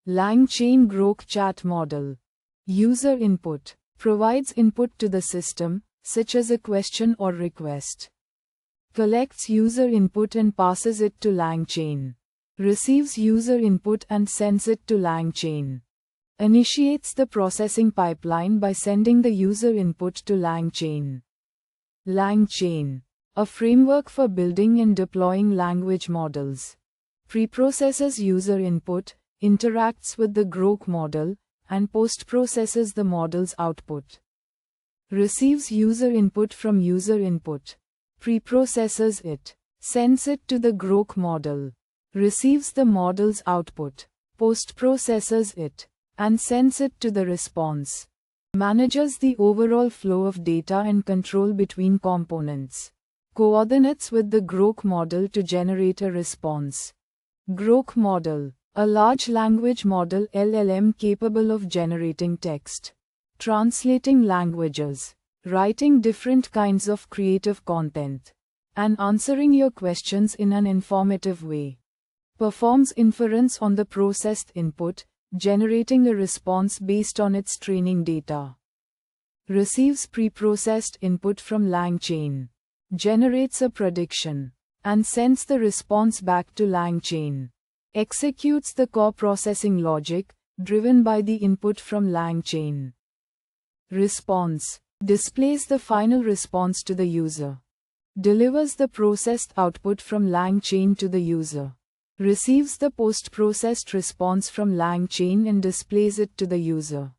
langchaingroq chat model. User input. Provides input to the system, such as a question or request. Collects user input and passes it to LangChain. Receives user input and sends it to LangChain. Initiates the processing pipeline by sending the user input to LangChain. LangChain. A framework for building and deploying language models. Preprocesses user input, interacts with the groq model, and post-processes the model's output. Receives user input from user input. Preprocesses it. Sends it to the groq model. Receives the model's output. Post-processes it. And sends it to the response. Manages the overall flow of data and control between components. Coordinates with the groq model to generate a response. Groq model. A large language model LLM capable of generating text, translating languages, writing different kinds of creative content, and answering your questions in an informative way. Performs inference on the processed input, generating a response based on its training data. Receives preprocessed input from LangChain. Generates a prediction, and sends the response back to LangChain. Executes the core processing logic, driven by the input from LangChain. Response. Displays the final response to the user. Delivers the processed output from LangChain to the user. Receives the post-processed response from LangChain and displays it to the user.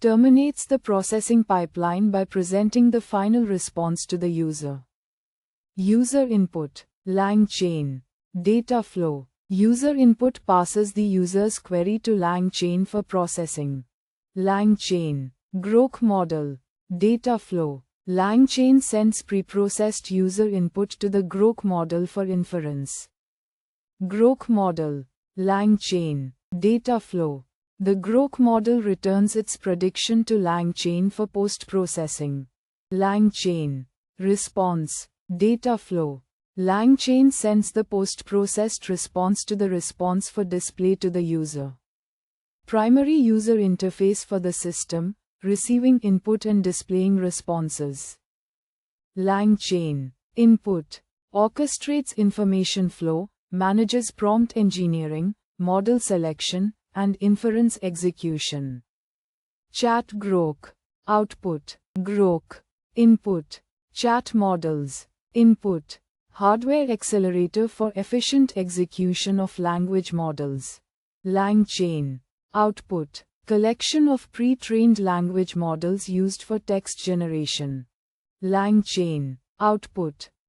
Terminates the processing pipeline by presenting the final response to the user. User input. LangChain. Data flow. User input passes the user's query to LangChain for processing. LangChain. Groq model. Data flow. LangChain sends preprocessed user input to the groq model for inference. Groq model. LangChain. Data flow. The groq model returns its prediction to LangChain for post-processing. LangChain. Response. Data flow. LangChain sends the post-processed response to the response for display to the user. Primary user interface for the system, receiving input and displaying responses. LangChain. Input. Orchestrates information flow, manages prompt engineering, model selection, and inference execution. chatmodels. Output. Groq. Input. chatmodels. Input. Hardware accelerator for efficient execution of language models. LangChain. Output. Collection of pre-trained language models used for text generation. LangChain. Output.